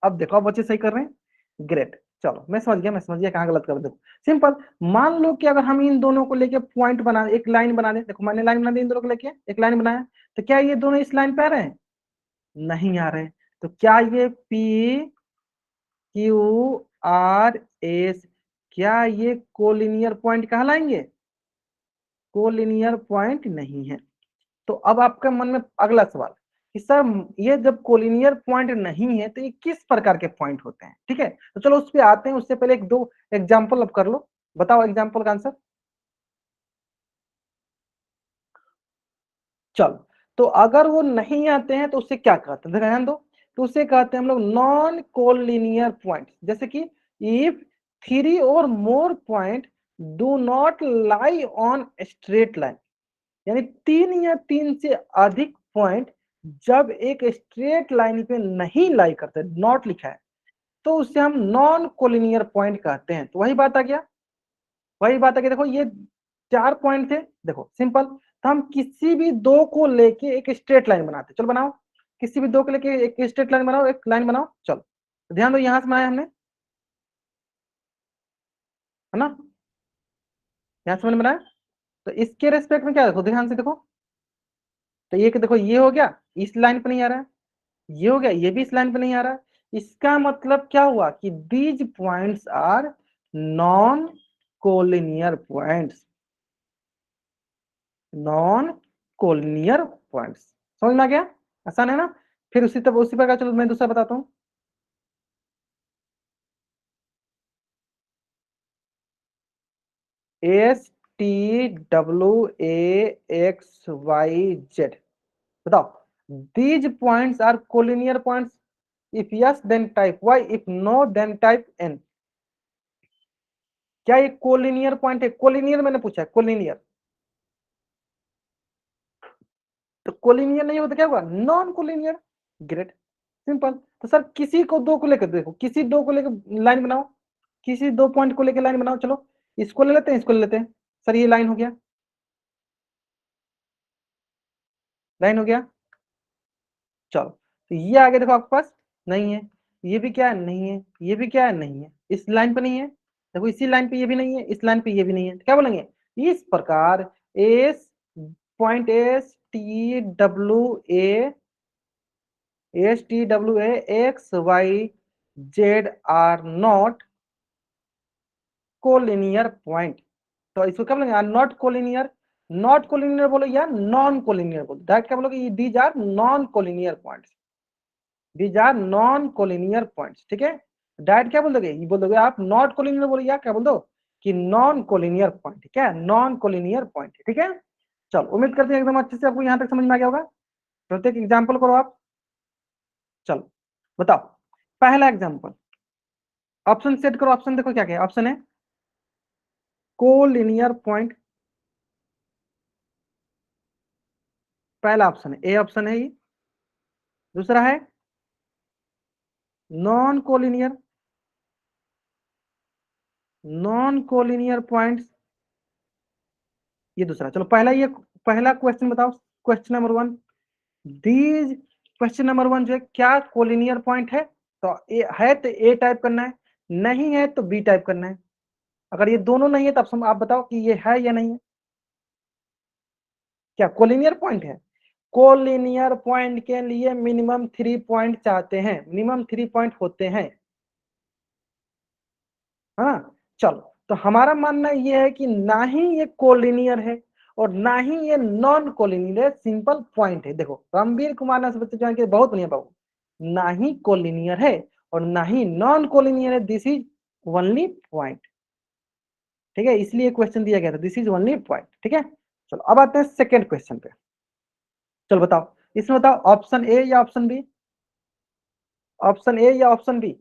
अब देखो अब बच्चे सही कर रहे हैं, ग्रेट। चलो मैं समझ गया कहाँ गलत कर रहे। देखो सिंपल, मान लो कि अगर हम इन दोनों को लेके पॉइंट बना एक लाइन बना दें, देखो मैंने लाइन बना दी इन दोनों को लेके एक लाइन बनाया, तो क्या ये दोनों इस लाइन पे आ रहे हैं? नहीं आ रहे। तो क्या ये पी क्यू आर एस, क्या ये कोलिनियर पॉइंट कहलाएंगे? कोलिनियर पॉइंट नहीं है। तो अब आपके मन में अगला सवाल कि सर ये जब कोलिनियर पॉइंट नहीं है तो ये किस प्रकार के पॉइंट होते हैं? ठीक है, तो चलो उस पर आते हैं, उससे पहले एक दो एग्जाम्पल अब कर लो। बताओ एग्जाम्पल का आंसर। चलो, तो अगर वो नहीं आते हैं तो उससे क्या कहते हैं, ध्यान दो। तो उसे कहते हैं हम लोग नॉन कोलिनियर पॉइंट। जैसे कि इफ थ्री और more point do not lie on straight line, यानी तीन या तीन से अधिक पॉइंट जब एक स्ट्रेट लाइन पे नहीं लाई करते, नॉट लिखा है, तो उसे हम नॉन कोलिनियर पॉइंट कहते हैं। तो वही बात आ गया, वही बात आ गया। देखो ये चार पॉइंट थे, देखो सिंपल, तो हम किसी भी दो को लेके एक स्ट्रेट लाइन बनाते। चलो बनाओ, किसी भी दो को लेके एक स्ट्रेट लाइन बनाओ, एक लाइन बनाओ। चलो तो ध्यान दो, यहां से बनाया हमने, है ना, यहां से मैंने बनाया। तो इसके रेस्पेक्ट में क्या, देखो ध्यान से देखो, तो ये देखो ये हो गया, इस लाइन पे नहीं आ रहा है, ये हो गया, ये भी इस लाइन पे नहीं आ रहा। इसका मतलब क्या हुआ कि these points are non collinear points, non collinear points. समझ में आ गया? आसान है ना? फिर उसी प्रकार चलो मैं दूसरा बताता हूं। S T W A X Y Z, बताओ these points are collinear points? If yes then type Y, if no then type N. क्या ये कोलिनियर पॉइंट है? कोलिनियर मैंने पूछा है, कोलिनियर। तो कोलिनियर नहीं होता क्या हुआ? Non collinear. Great, simple. तो सर किसी को दो को लेकर देखो, किसी दो को लेकर लाइन बनाओ, किसी दो पॉइंट को लेकर लाइन बनाओ। चलो इसको ले लेते हैं, इसको ले लेते हैं। सर ये लाइन हो गया, लाइन हो गया। चलो तो ये आगे देखो आपके पास नहीं है, ये भी क्या है, नहीं है, ये भी क्या है, नहीं है, इस लाइन पे नहीं है। देखो इसी लाइन पे ये भी नहीं है, इस लाइन पे ये भी नहीं है, तो क्या बोलेंगे? इस प्रकार S point S T W A, S T W A X Y Z are not collinear point. तो इसको क्या बोलेंगे? Not collinear. नॉट कोलिनियर बोलो या नॉन कोलिनियर बोलो, डायरेक्ट क्या बोलोगे? These are non collinear points, these are non collinear points. ठीक है, डायरेक्ट क्या बोल दोगे? ये बोल दोगे आप नॉट कोलिनियर बोलो या क्या बोल दो कि नॉन कोलिनियर पॉइंट। क्या है? Non collinear point. ठीक है, चलो उम्मीद करते हैं एकदम अच्छे से आपको यहां तक समझ में आ गया होगा। प्रत्येक एग्जाम्पल करो आप। चलो बताओ पहला एग्जाम्पल, ऑप्शन सेट करो। ऑप्शन देखो क्या क्या ऑप्शन है। कोलिनियर पॉइंट, पहला ऑप्शन है, ए ऑप्शन है ये। दूसरा है non collinear, non collinear points, ये दूसरा। चलो पहला, ये पहला क्वेश्चन बताओ, question number one, these, question number one जो है क्या कोलिनियर पॉइंट है? तो ए है तो ए टाइप करना है, नहीं है तो बी टाइप करना है। अगर ये दोनों नहीं है तब आप बताओ कि ये है या नहीं है। क्या कोलिनियर पॉइंट है? कोलिनियर पॉइंट के लिए मिनिमम 3 पॉइंट चाहते हैं, मिनिमम 3 पॉइंट होते हैं, हाँ। चलो तो हमारा मानना ये है कि ना ही ये कोलिनियर है और ना ही ये नॉन कोलिनियर है, सिंपल पॉइंट है। देखो रणबीर कुमार ने बच्चे जान के बहुत बढ़िया बाबू, ना ही कोलिनियर है और ना ही नॉन कोलिनियर है, दिस इज ओनली पॉइंट। ठीक है, इसलिए क्वेश्चन दिया गया था, दिस इज ओनली पॉइंट। ठीक है, चलो अब आते हैं सेकंड क्वेश्चन पे। चलो बताओ, इसमें बताओ ऑप्शन ए या ऑप्शन बी, ऑप्शन ए या option B.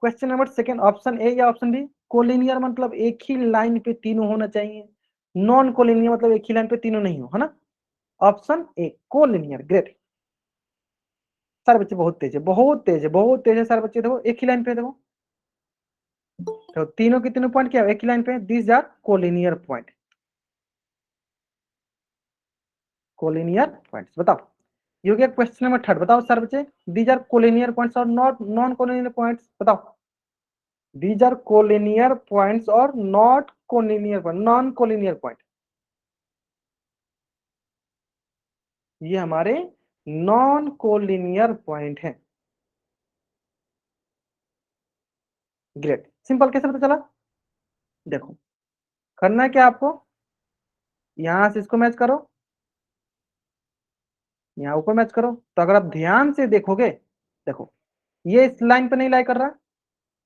Question number second, option A या ऑप्शन बी। कोलिनियर मतलब एक ही लाइन पे तीनों होना चाहिए, नॉन कोलिनियर मतलब एक ही लाइन पे तीनों नहीं हो, है ना। Option A collinear, great. सारे बच्चे बहुत तेज है, बहुत तेज है, बहुत तेज है सारे बच्चे। देखो एक ही लाइन पे देखो, तो तीनों के तीनों पॉइंट क्या है, एक ही लाइन पे, these are collinear point, collinear points. बताओ, ये हो गया क्वेश्चन नंबर 3। बताओ सर बच्चे, दीज आर कोलिनियर पॉइंट्स और नॉट नॉन कोलिनियर पॉइंट्स, बताओ। दीज आर कोलिनियर पॉइंट्स और not collinear point, non collinear point, ये हमारे नॉन कोलिनियर पॉइंट है। ग्रेट, सिंपल, कैसे पता चला? देखो, करना है क्या आपको, यहां से इसको मैच करो, यहाँ ऊपर मैच करो। तो अगर आप ध्यान से देखोगे, देखो ये इस लाइन पे नहीं लाई कर रहा,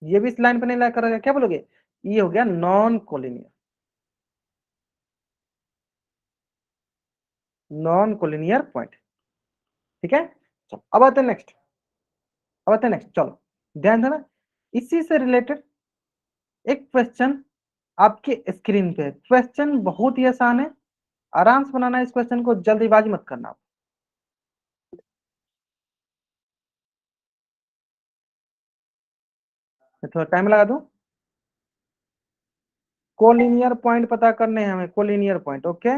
ये भी इस लाइन पे नहीं लाई कर रहा, क्या बोलोगे, ये हो गया non collinear, non collinear point. ठीक है, चलो अब आते हैं नेक्स्ट, अब आते हैं नेक्स्ट। चलो ध्यान देना, इसी से रिलेटेड एक क्वेश्चन आपके स्क्रीन पे, क्वेश्चन बहुत ही आसान है, आराम से बनाना है इस क्वेश्चन को, जल्दीबाजी मत करना। मैं थोड़ा टाइम लगा दूं, कोलिनियर पॉइंट पता करने हैं हमें, collinear point. Okay,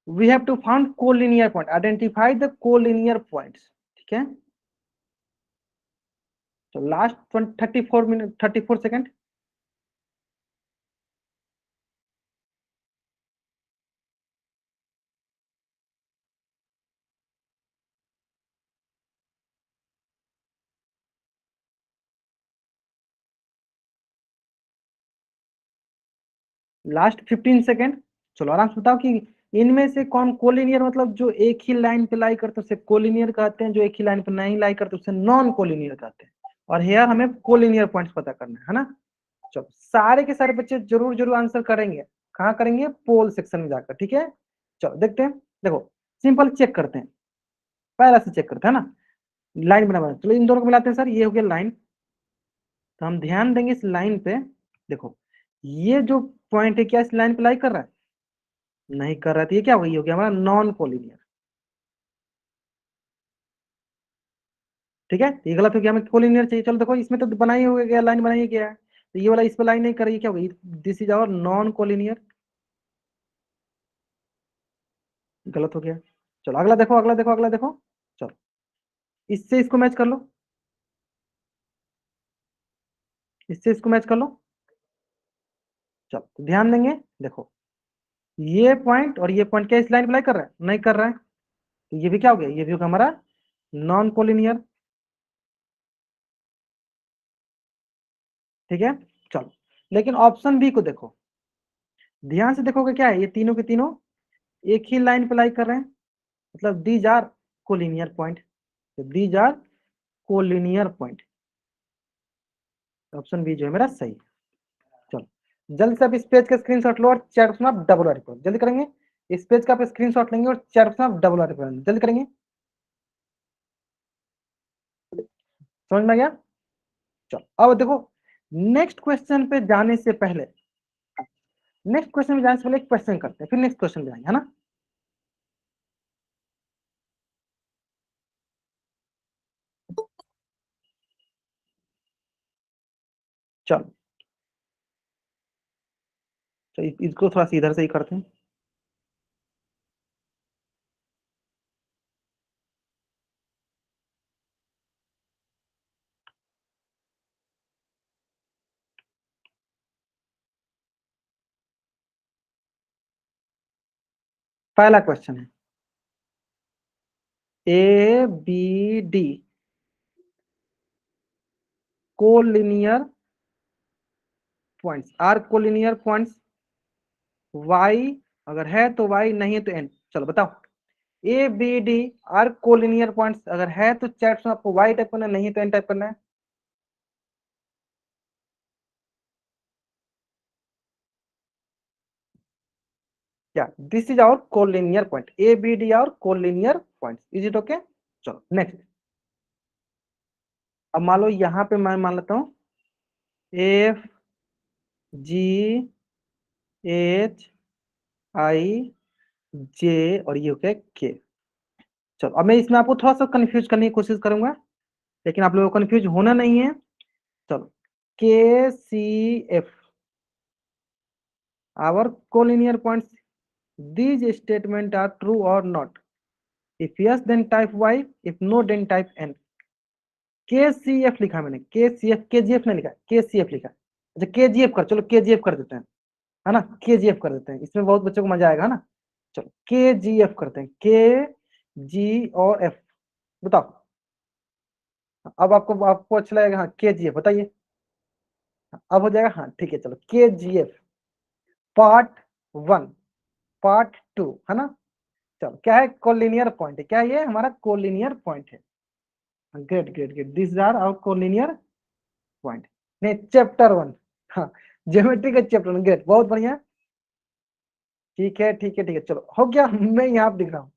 we have to found collinear point, identify the collinear points. ठीक है, तो last 34 minute 34 second. Last 15 second. चलो आराम से बताओ कि इनमें से कौन कोलिनियर, मतलब जो एक ही लाइन पे लाई करते हैं उसे कोलिनियर कहते हैं, जो एक ही लाइन पे नहीं लाई करते उसे नॉन कोलिनियर कहते हैं। और हेयर हमें कोलिनियर पॉइंट्स पता करना है ना। चलो सारे के सारे बच्चे जरूर जरूर आंसर करेंगे, कहाँ करेंगे, पोल सेक्शन में जाकर। ठीक है, चलो देखते हैं। देखो सिंपल चेक करते हैं, पहला से चेक करते हैं ना, लाइन बना बना, चलो इन दोनों को मिलाते हैं। सर ये हो गया लाइन, तो हम ध्यान देंगे इस लाइन पे। देखो ये जो पॉइंट है, क्या इस लाइन पे लाई कर रहा है, नहीं कर रहा है, तो ये क्या हो गया, ये हो गया हमारा नॉन कोलिनियर। ठीक है, ये गलत हो गया, हमें कोलिनियर चाहिए। चलो देखो इसमें तो बनाई हो गया, लाइन बनाई गया है, तो ये वाला इस पे लाइन नहीं कर रही है, क्या होगी, this is our non collinear. गलत हो गया। चलो अगला देखो, अगला देखो, अगला देखो। चलो इससे इसको मैच कर लो, इससे इसको मैच कर लो। चलो तो ध्यान देंगे, देखो ये पॉइंट और ये पॉइंट क्या इस लाइन पे लाई कर रहा है, नहीं कर रहा है, तो ये भी क्या हो गया, ये भी होगा हमारा नॉन कोलिनियर। ठीक है, चलो लेकिन ऑप्शन बी को देखो, ध्यान से देखोगे, क्या है, ये तीनों के तीनों एक ही लाइन पे लाई कर रहे हैं, मतलब these are collinear point, these are collinear point. Option B जो है मेरा सही है। चलो जल्दी से आप इस पेज का स्क्रीनशॉट लो और चैट ऑप्शन आप डबल वारी पर जल्दी करेंगे। इस पेज का आप स्क्रीनशॉट लेंगे और चैट ऑप्शन आप डबल वारी पर जल्दी करेंगे। समझ में आ गया? चलो अब देखो, नेक्स्ट क्वेश्चन पे जाने से पहले, नेक्स्ट क्वेश्चन में जाने से पहले एक क्वेश्चन करते हैं, फिर नेक्स्ट क्वेश्चन पे जाएंगे, है ना। चलो तो इसको थोड़ा सा इधर से ही करते हैं। पहला क्वेश्चन है, A B D collinear points, are collinear points, Y अगर है तो वाई, नहीं है तो एन। चलो बताओ, A B D are collinear points, अगर है तो चैट में आपको वाई टाइप करना है, नहीं है तो एन टाइप करना है। क्या, this is our collinear point, A B D our collinear points, is it okay? चलो नेक्स्ट, अब मान लो यहाँ पे मैं मान लेता हूँ एफ जी एच आई जे और ये हो गया के। चलो अब मैं इसमें आपको थोड़ा सा कंफ्यूज करने की कोशिश करूंगा, लेकिन आप लोगों को कंफ्यूज होना नहीं है। चलो K C F our collinear points, these statement are true or not, if yes then type y, if no then type n। के सी एफ लिखा मैंने, के सी एफ, के जी एफ नहीं लिखा, के सी एफ लिखा। अच्छा के जी एफ कर, चलो के जी एफ कर देते हैं, है ना, के जी एफ कर देते हैं, इसमें बहुत बच्चों को मजा आएगा ना। चलो के जी एफ करते हैं, के जी और एफ, बताओ। अब आपको आपको अच्छा लगेगा, हाँ के जी एफ बताइए, अब हो जाएगा, हाँ ठीक है। चलो के जी एफ पार्ट 1 पार्ट 2, है ना। चलो क्या है, कोलिनियर पॉइंट है, क्या ये हमारा कोलिनियर पॉइंट है। Great great great, this are our collinear point. नहीं चैप्टर 1, हाँ ज्योमेट्री का चैप्टर 1, ग्रेट बहुत बढ़िया। ठीक है ठीक है ठीक है, चलो हो गया, मैं यहाँ पे दिख रहा हूँ।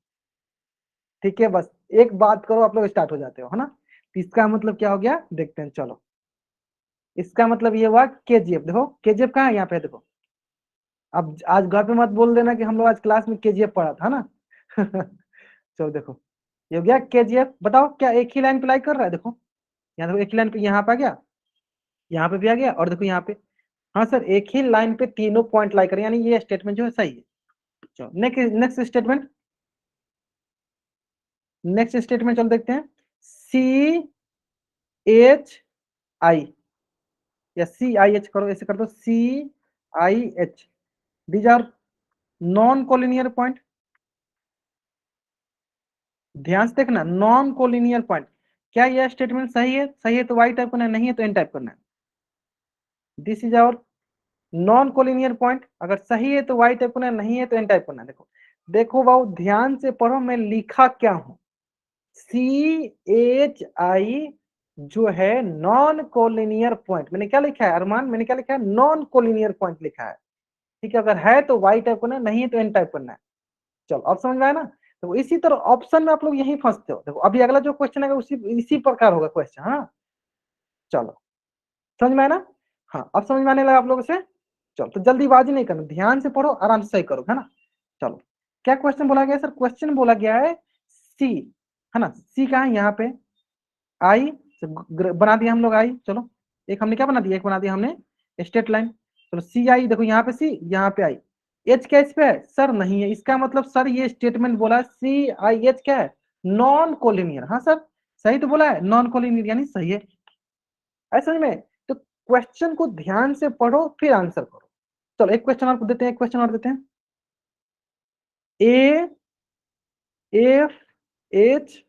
ठीक है बस एक बात करो, आप लोग स्टार्ट हो जाते हो, है ना। तो इसका मतलब क्या हो गया देखते हैं, चलो इसका मतलब ये हुआ केजीएफ। देखो केजीएफ कहाँ है, यहाँ पे देखो। अब आज घर पे मत बोल देना कि हम लोग आज क्लास में केजीएफ पढ़ा था ना। चलो देखो ये हो गया केजीएफ। बताओ क्या एक ही लाइन पे लाइक कर रहा है, देखो यहाँ देखो एक ही लाइन पे, यहाँ पे आ गया, यहाँ पे भी आ गया, और देखो यहाँ पे। हाँ सर एक ही लाइन पे तीनों पॉइंट लाइक करें, यानी ये स्टेटमेंट जो है सही है। चलो next next statement, next statement चलो देखते हैं। सी एच आई, या सी आई एच करो, ऐसे कर दो, C I H, these are non collinear point. ध्यान से देखना, नॉन कोलिनियर पॉइंट। क्या यह स्टेटमेंट सही है, सही है तो वाई टाइप करना है, नहीं है तो एन टाइप करना है। This is our non collinear point, अगर सही है तो वाई टाइप करना है, नहीं है तो एन टाइप करना है। देखो देखो बाबू ध्यान से पढ़ो, मैं लिखा क्या हूं। सी एच आई जो है नॉन कोलिनियर पॉइंट, मैंने क्या लिखा है अरमान, मैंने क्या लिखा है, नॉन कोलिनियर पॉइंट लिखा है। ठीक है, अगर है तो वाई टाइप करना है, नहीं है तो एन टाइप करना है। चलो अब समझ में आया ना। तो इसी तरह ऑप्शन में आप लोग यही फंसते हो। देखो अभी अगला जो क्वेश्चन है उसी इसी प्रकार होगा क्वेश्चन, हाँ। चलो समझ में आया ना। हाँ अब समझ में आने लगा आप लोगों से। चलो तो जल्दीबाजी नहीं करना, ध्यान से पढ़ो, आराम से सही करो, है ना। चलो क्या क्वेश्चन बोला गया सर, क्वेश्चन बोला गया है सी, है ना, सी कहाँ है यहाँ पे, आई बना दिया हम लोग आई। चलो एक हमने क्या बना दिया, एक बना दिया हमने स्ट्रेट लाइन। चलो सी आई, देखो यहाँ पे सी, यहाँ पे आई। एच क्या इस पे है सर, नहीं है, इसका मतलब सर ये स्टेटमेंट बोला सी आई एच क्या है, नॉन कोलिनियर। हाँ सर सही तो बोला है, नॉन कोलिनियर यानी सही है। ऐसा में तो क्वेश्चन को ध्यान से पढ़ो फिर आंसर करो। चलो एक क्वेश्चन और देते हैं, एक क्वेश्चन और देते हैं। ए एफ एच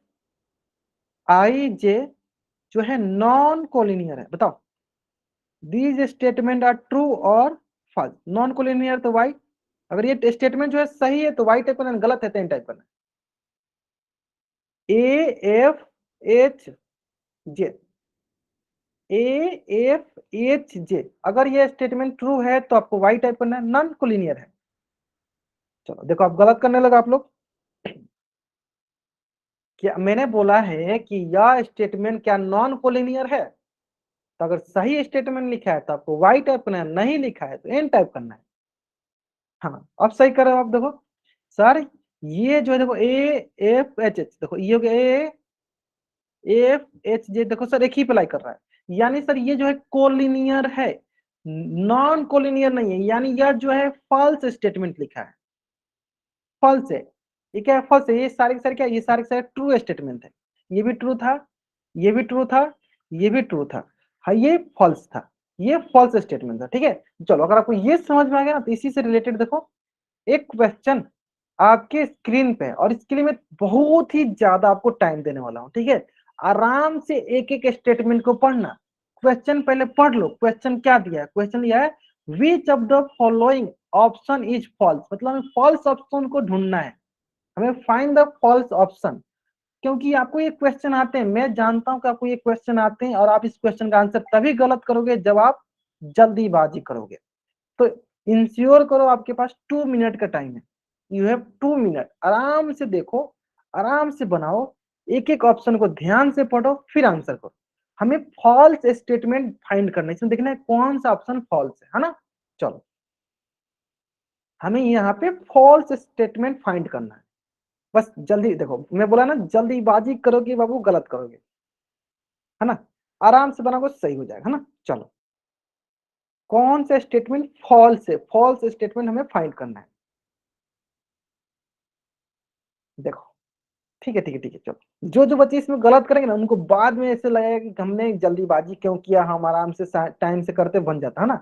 आई जे जो है नॉन कोलिनियर है, बताओ दीज स्टेटमेंट आर ट्रू और फॉल्स। नॉन कोलिनियर तो वाई, अगर ये स्टेटमेंट जो है सही है तो वाई टाइप करना, गलत है तो एन टाइप करना। A F H J, A F H J, अगर ये स्टेटमेंट ट्रू है तो आपको वाई टाइप करना है, नॉन कोलिनियर है। चलो देखो आप गलत करने लगा आप लोग। क्या मैंने बोला है कि यह स्टेटमेंट क्या नॉन कोलिनियर है, तो अगर सही स्टेटमेंट लिखा है तो आपको वाई टाइप करना है, नहीं लिखा है तो एन टाइप करना है। हाँ अब सही करो आप, देखो सर ये जो है देखो ए एफ एच एच, देखो ये हो गया ए एफ एच जे, देखो सर एक ही अप्लाई कर रहा है, यानी सर ये जो है कोलिनियर है, नॉन कोलिनियर नहीं है, यानी यह जो है फॉल्स स्टेटमेंट लिखा है, फॉल्स है। ये क्या है, फॉल्स है, ये सारे के सारे क्या, ये सारे के सारे ट्रू स्टेटमेंट है। ये भी ट्रू था, ये भी ट्रू था, ये भी ट्रू था, हाँ ये फॉल्स था, ये फॉल्स स्टेटमेंट था। ठीक है चलो अगर आपको ये समझ में आ गया ना, तो इसी से रिलेटेड देखो एक क्वेश्चन आपके स्क्रीन पे, और इसके लिए मैं बहुत ही ज्यादा आपको टाइम देने वाला हूं। ठीक है आराम से एक एक स्टेटमेंट को पढ़ना। क्वेश्चन पहले पढ़ लो, क्वेश्चन क्या दिया है, क्वेश्चन दिया है which of the following option is false, मतलब हमें फॉल्स ऑप्शन को ढूंढना है, हमें फाइंड द फॉल्स ऑप्शन। क्योंकि आपको ये क्वेश्चन आते हैं, मैं जानता हूं कि आपको ये क्वेश्चन आते हैं, और आप इस क्वेश्चन का आंसर तभी गलत करोगे जब आप जल्दीबाजी करोगे। तो इंश्योर करो आपके पास 2 मिनट का टाइम है, यू हैव 2 मिनट, आराम से देखो, आराम से बनाओ, एक एक ऑप्शन को ध्यान से पढ़ो फिर आंसर करो। हमें फॉल्स स्टेटमेंट फाइंड करना है, इसमें देखना है कौन सा ऑप्शन फॉल्स है ना। चलो हमें यहाँ पे फॉल्स स्टेटमेंट फाइंड करना है, बस जल्दी देखो, मैं बोला ना जल्दीबाजी करोगे बाबू गलत करोगे, है ना, आराम से बनाओगे सही हो जाएगा, है ना। चलो कौन सा स्टेटमेंट फॉल्स है, फॉल्स स्टेटमेंट हमें फाइंड करना है। देखो ठीक है ठीक है ठीक है, चलो जो जो बच्चे इसमें गलत करेंगे ना उनको बाद में ऐसे लगेगा कि हमने जल्दीबाजी क्यों किया, हम आराम से टाइम से करते बन जाता है ना।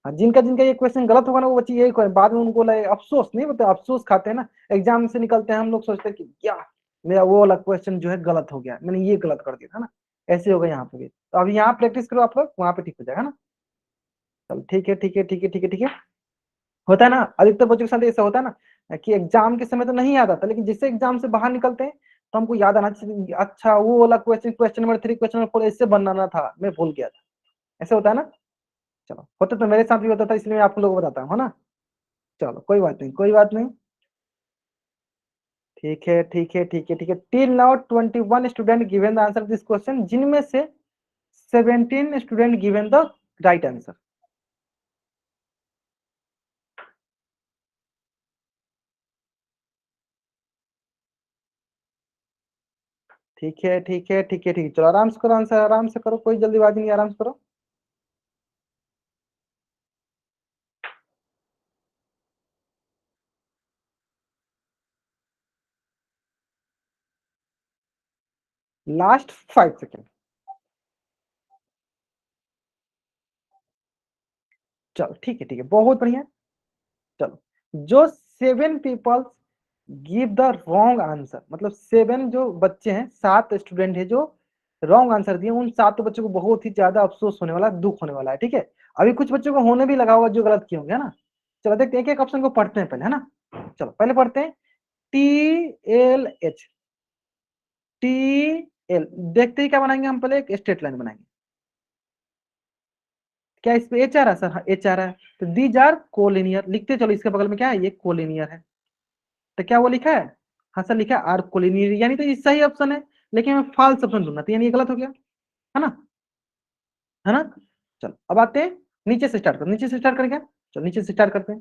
हाँ, जिनका जिनका ये क्वेश्चन गलत होगा ना वो बच्चे यही करें, बाद में उनको लगे अफसोस, नहीं होता अफसोस खाते हैं ना, एग्जाम से निकलते हैं हम लोग सोचते हैं कि क्या मेरा वो वाला क्वेश्चन जो है गलत हो गया, मैंने ये गलत कर दिया था ना। ऐसे होगा यहाँ पे भी, तो अभी यहाँ प्रैक्टिस करो आप लोग, वहां पे ठीक हो जाएगा ना। चलो ठीक है ठीक है ठीक है ठीक है ठीक है। होता है ना अधिकतर बच्चों के साथ ऐसा होता है ना कि एग्जाम के समय तो नहीं याद आता, लेकिन जिससे एग्जाम से बाहर निकलते हैं तो हमको याद आना चाहिए, अच्छा वो वाला question, question number 3 question number 4 इससे बनाना था, मैं भूल गया था। ऐसा होता है ना। चलो होता तो मेरे साथ भी होता था, इसलिए मैं आप लोगों को बताता हूँ, है ना। चलो कोई बात नहीं कोई बात नहीं। ठीक है ठीक है ठीक है ठीक है। Till now 21 student given the answer this question, जिनमें से 17 student given the right answer. ठीक है ठीक है ठीक है ठीक है, चलो आराम से करो आंसर, आराम से करो, कोई जल्दीबाजी नहीं, आराम से करो। Last 5 second. चलो ठीक है बहुत बढ़िया। चलो जो 7 peoples give the wrong answer, मतलब 7 जो बच्चे हैं, 7 स्टूडेंट है जो रॉन्ग आंसर दिए, उन 7 बच्चों को बहुत ही ज्यादा अफसोस होने वाला है, दुख होने वाला है, ठीक है। अभी कुछ बच्चों को होने भी लगा होगा जो गलत किए होंगे, है ना। चलो देखते हैं एक एक ऑप्शन को पढ़ते हैं पहले, है ना। चलो पहले पढ़ते हैं TLH, TL, देखते ही क्या बनाएंगे हम, पहले एक स्ट्रेट लाइन बनाएंगे। क्या इस पे एच आ रहा है सर, हाँ एच आ रहा है, तो दीज आर कोलिनियर, लिखते चलो, इसके बगल में क्या है, ये कोलिनियर है, तो क्या वो लिखा है, हाँ सर लिखा है आर कोलिनियर, यानी तो ये सही ऑप्शन है, लेकिन हमें फॉल्स ऑप्शन ढूंढना था, यानी ये गलत हो गया, है ना, है ना। चलो अब आते हैं नीचे से स्टार्ट कर, नीचे से स्टार्ट करेंगे, चलो नीचे से स्टार्ट करते हैं।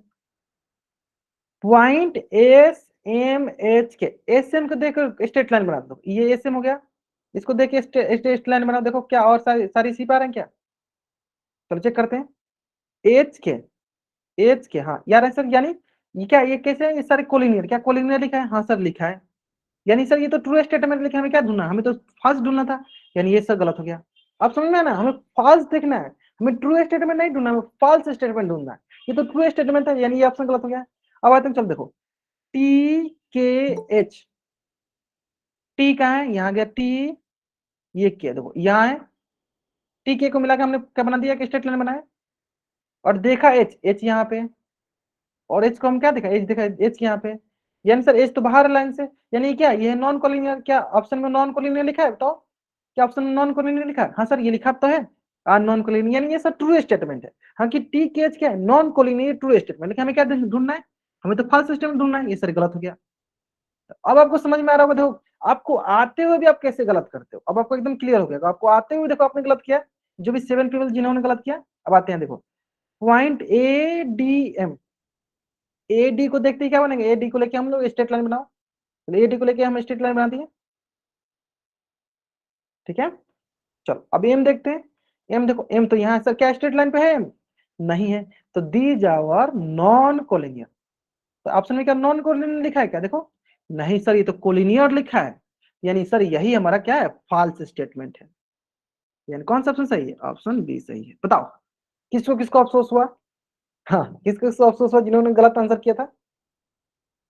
पॉइंट SMH के, एस एम को देखो स्ट्रेट लाइन बना दो, ये एस एम हो गया, इसको देखिए स्ट्रेट लाइन बना, देखो क्या और सारी सारी इसी पे आ रहे हैं क्या। चलो चेक करते हैं, एच के, एच के, हाँ यार है सर, यानी ये क्या, ये कैसे है, ये सारे कोलिनियर, क्या कोलिनियर लिखा है, हाँ सर लिखा है, यानी सर ये तो ट्रू स्टेटमेंट लिखा है, हमें क्या ढूंढना, हमें तो फॉल्स ढूंढना था, यानी ये सब गलत हो गया। अब समझ में आया ना, हमें फॉल्स देखना है, हमें ट्रू स्टेटमेंट नहीं ढूंढना, हमें फॉल्स स्टेटमेंट ढूंढना है, ये तो ट्रू स्टेटमेंट है, यानी ये ऑप्शन गलत हो गया। अब आते हैं, चल देखो TKH, टी कहाँ है, यहाँ गया टी, ये क्या देखो यहाँ है, TK को मिला के हमने क्या बना दिया, कि स्ट्रेट लाइन बनाया, और देखा एच, एच यहाँ पे, और एच को हम क्या देखा, एच देखा, एच यहाँ पे, यानी सर एच तो बाहर लाइन से, यानी क्या ये नॉन कोलिनियर, क्या ऑप्शन में नॉन कोलिनियर लिखा है, बताओ क्या ऑप्शन में नॉन कोलिनियर लिखा है, हाँ सर ये लिखा तो है नॉन कोलिनियर, यानी ये सर ट्रू स्टेटमेंट है, हाँ कि टी के एच क्या है, नॉन कोलिनियर ट्रू स्टेटमेंट, लेकिन हमें क्या ढूंढना है, हमें तो फॉल्स स्टेटमेंट ढूंढना है, ये सर गलत हो गया। अब आपको समझ में आ रहा होगा, देखो आपको आते हुए भी आप कैसे गलत करते हो, अब आपको एकदम क्लियर हो गया, आपको आते हुए देखो आपने गलत किया, जो भी 7 पीपल जिन्होंने गलत किया। अब आते हैं देखो पॉइंट ADM, AD को देखते ही क्या बनेंगे, AD को लेके हम लोग स्ट्रेट लाइन बनाओ, तो AD को लेके हम स्ट्रेट लाइन बना दिए, ठीक है। चलो अब एम देखते हैं, एम देखो, एम तो यहाँ सर क्या स्ट्रेट लाइन पे है, एम नहीं है, तो दीज आवर नॉन कोलिनियर, तो ऑप्शन में क्या नॉन कोलिनियर लिखा है क्या, देखो नहीं सर ये तो कोलिनियर लिखा है, यानी सर यही हमारा क्या है, फॉल्स स्टेटमेंट है, यानी कौन सा ऑप्शन सही है, ऑप्शन बी सही है। बताओ किसको किसको अफसोस हुआ, हाँ किसको किसको अफसोस हुआ जिन्होंने गलत आंसर किया था,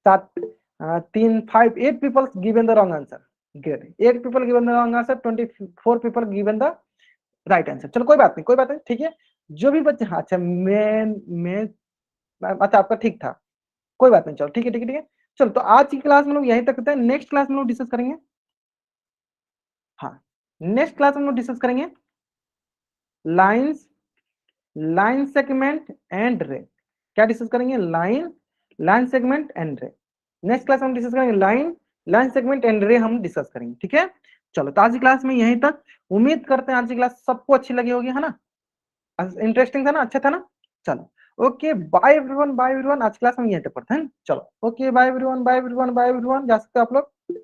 3 5 8 people given the wrong answer, great, 8 people given the wrong answer, 24 people given the right answer. चलो कोई बात नहीं कोई बात नहीं, ठीक है, जो भी बच्चे, हाँ अच्छा मैं अच्छा आपका ठीक था, कोई बात नहीं, चलो ठीक है ठीक है ठीक है। चलो तो आज की क्लास में लोग यहीं तक करते हैं, नेक्स्ट क्लास में लोग डिस्कस करेंगे, हाँ नेक्स्ट क्लास में लोग डिस्कस करेंगे लाइंस, लाइन सेगमेंट एंड रे, क्या डिस्कस करेंगे, लाइन, लाइन सेगमेंट एंड रे, नेक्स्ट क्लास में डिस्कस करेंगे लाइन, लाइन सेगमेंट एंड रे हम डिस्कस करेंगे, ठीक है। चलो तो आज की क्लास में यहीं तक। उम्मीद करते हैं आज की क्लास सबको अच्छी लगी होगी, है ना? इंटरेस्टिंग था ना, अच्छा था ना? चलो okay, bye everyone, bye everyone. आज क्लास में यहीं तक पढ़ते हैं। चलो okay, bye everyone, bye everyone, bye everyone. जा सकते हो आप लोग।